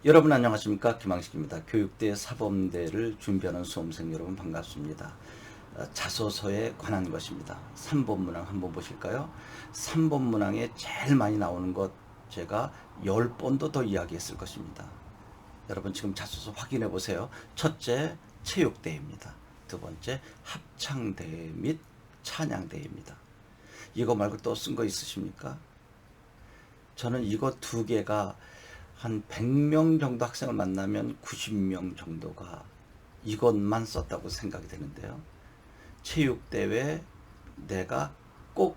여러분 안녕하십니까? 김항식입니다. 교육대 사범대를 준비하는 수험생 여러분 반갑습니다. 자소서에 관한 것입니다. 3번 문항 한번 보실까요? 3번 문항에 제일 많이 나오는 것 제가 10번도 더 이야기했을 것입니다. 여러분 지금 자소서 확인해 보세요. 첫째 체육대회입니다. 두 번째 합창대회 및 찬양대회입니다. 이거 말고 또 쓴 거 있으십니까? 저는 이거 두 개가 한 100명 정도 학생을 만나면 90명 정도가 이것만 썼다고 생각이 되는데요. 체육대회 내가 꼭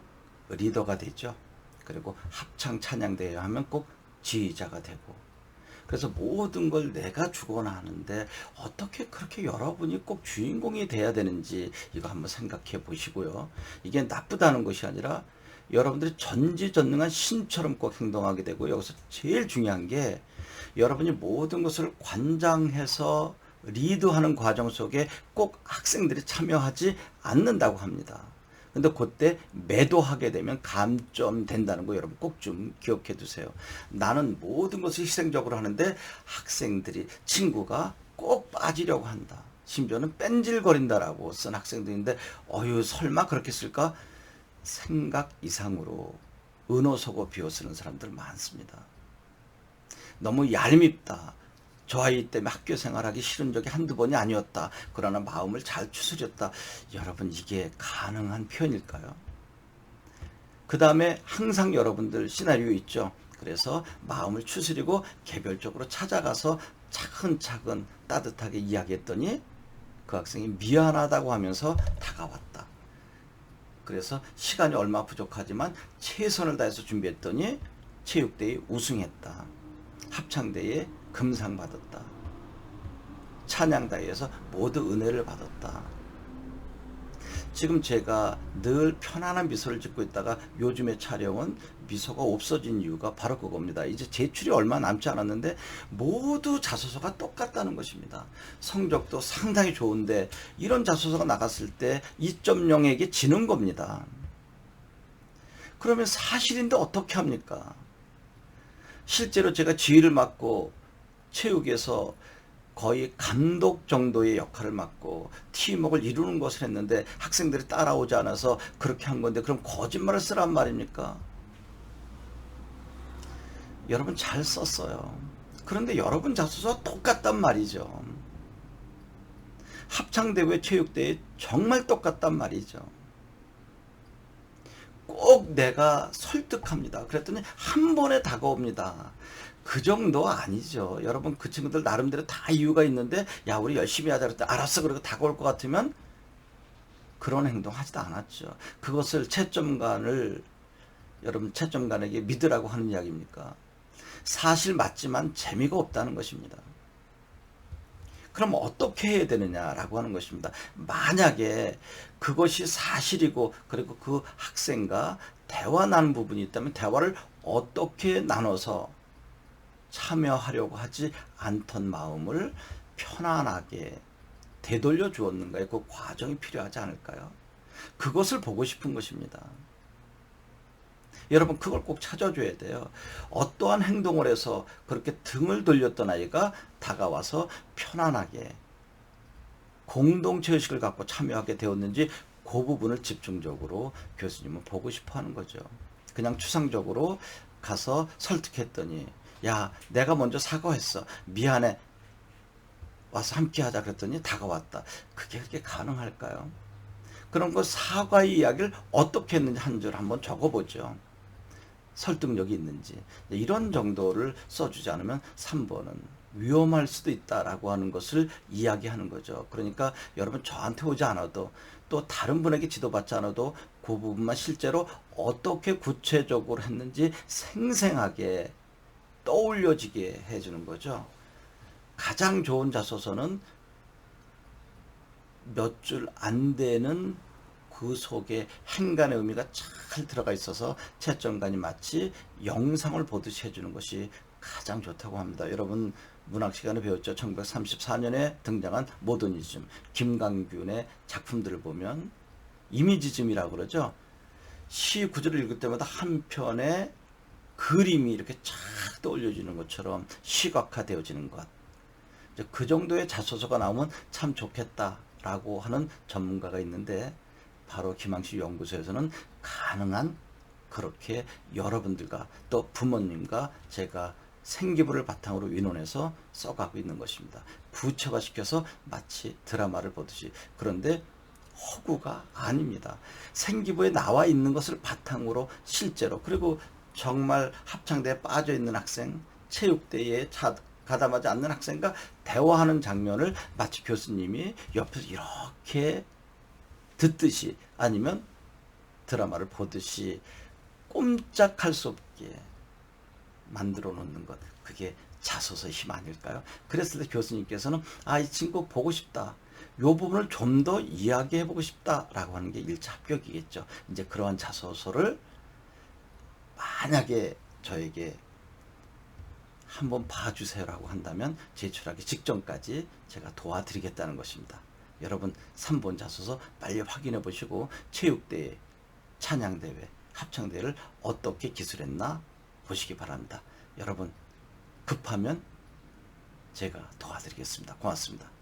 리더가 되죠. 그리고 합창 찬양대회 하면 꼭 지휘자가 되고, 그래서 모든 걸 내가 주거나 하는데 어떻게 그렇게 여러분이 꼭 주인공이 돼야 되는지 이거 한번 생각해 보시고요. 이게 나쁘다는 것이 아니라 여러분들이 전지전능한 신처럼 꼭 행동하게 되고, 여기서 제일 중요한 게 여러분이 모든 것을 관장해서 리드하는 과정 속에 꼭 학생들이 참여하지 않는다고 합니다. 근데 그때 매도하게 되면 감점된다는 거 여러분 꼭 좀 기억해 두세요. 나는 모든 것을 희생적으로 하는데 학생들이, 친구가 꼭 빠지려고 한다. 심지어는 뺀질거린다라고 쓴 학생도 있는데, 어휴 설마 그렇게 쓸까? 생각 이상으로 은호속어 비어 쓰는 사람들 많습니다. 너무 얄밉다. 저 아이 때문에 학교 생활하기 싫은 적이 한두 번이 아니었다. 그러나 마음을 잘 추스렸다. 여러분 이게 가능한 표현일까요? 그 다음에 항상 여러분들 시나리오 있죠. 그래서 마음을 추스리고 개별적으로 찾아가서 차근차근 따뜻하게 이야기했더니 그 학생이 미안하다고 하면서 다가왔다. 그래서 시간이 얼마 부족하지만 최선을 다해서 준비했더니 체육대회 우승했다. 합창대회에 금상 받았다. 찬양대회에서 모두 은혜를 받았다. 지금 제가 늘 편안한 미소를 짓고 있다가 요즘의 촬영은 미소가 없어진 이유가 바로 그겁니다. 이제 제출이 얼마 남지 않았는데 모두 자소서가 똑같다는 것입니다. 성적도 상당히 좋은데 이런 자소서가 나갔을 때 2.0에게 지는 겁니다. 그러면 사실인데 어떻게 합니까? 실제로 제가 지휘를 맡고 체육에서 거의 감독 정도의 역할을 맡고 팀워크를 이루는 것을 했는데 학생들이 따라오지 않아서 그렇게 한 건데, 그럼 거짓말을 쓰란 말입니까? 여러분 잘 썼어요. 그런데 여러분 자소서가 똑같단 말이죠. 합창대회, 체육대회 정말 똑같단 말이죠. 꼭 내가 설득합니다. 그랬더니 한 번에 다가옵니다. 그 정도 아니죠. 여러분 그 친구들 나름대로 다 이유가 있는데, 야 우리 열심히 하자 그랬더니 알았어 그러고 다가올 것 같으면 그런 행동 하지도 않았죠. 그것을 채점관을, 여러분 채점관에게 믿으라고 하는 이야기입니까? 사실 맞지만 재미가 없다는 것입니다. 그럼 어떻게 해야 되느냐라고 하는 것입니다. 만약에 그것이 사실이고 그리고 그 학생과 대화 나눈 부분이 있다면 대화를 어떻게 나눠서 참여하려고 하지 않던 마음을 편안하게 되돌려 주었는가요? 그 과정이 필요하지 않을까요? 그것을 보고 싶은 것입니다. 여러분 그걸 꼭 찾아줘야 돼요. 어떠한 행동을 해서 그렇게 등을 돌렸던 아이가 다가와서 편안하게 공동체의식을 갖고 참여하게 되었는지, 그 부분을 집중적으로 교수님은 보고 싶어 하는 거죠. 그냥 추상적으로 가서 설득했더니, 야 내가 먼저 사과했어, 미안해, 와서 함께 하자 그랬더니 다가왔다. 그게 그렇게 가능할까요? 그런 거 사과의 이야기를 어떻게 했는지 한 줄 한번 적어보죠. 설득력이 있는지. 이런 정도를 써주지 않으면 3번은 위험할 수도 있다라고 하는 것을 이야기하는 거죠. 그러니까 여러분 저한테 오지 않아도, 또 다른 분에게 지도받지 않아도 그 부분만 실제로 어떻게 구체적으로 했는지 생생하게 떠올려지게 해주는 거죠. 가장 좋은 자소서는 몇 줄 안 되는 그 속에 행간의 의미가 잘 들어가 있어서 채점관이 마치 영상을 보듯이 해주는 것이 가장 좋다고 합니다. 여러분 문학 시간에 배웠죠. 1934년에 등장한 모더니즘, 김강균의 작품들을 보면 이미지즘이라고 그러죠. 시 구절을 읽을 때마다 한 편의 그림이 이렇게 쫙 떠올려지는 것처럼 시각화되어지는 것. 이제 그 정도의 자소서가 나오면 참 좋겠다라고 하는 전문가가 있는데 바로 김항식 연구소에서는 가능한 그렇게 여러분들과 또 부모님과 제가 생기부를 바탕으로 의논해서 써가고 있는 것입니다. 구체화시켜서 마치 드라마를 보듯이. 그런데 허구가 아닙니다. 생기부에 나와 있는 것을 바탕으로 실제로, 그리고 정말 합창대에 빠져 있는 학생, 체육대회에 가담하지 않는 학생과 대화하는 장면을 마치 교수님이 옆에서 이렇게 듣듯이 아니면 드라마를 보듯이 꼼짝할 수 없게 만들어 놓는 것, 그게 자소서의 힘 아닐까요? 그랬을 때 교수님께서는 이 친구 보고 싶다, 요 부분을 좀 더 이야기해 보고 싶다라고 하는 게 1차 합격이겠죠. 이제 그러한 자소서를 만약에 저에게 한번 봐주세요라고 한다면 제출하기 직전까지 제가 도와드리겠다는 것입니다. 여러분 3번 자소서 빨리 확인해 보시고 체육대회, 찬양대회, 합창대회를 어떻게 기술했나 보시기 바랍니다. 여러분 급하면 제가 도와드리겠습니다. 고맙습니다.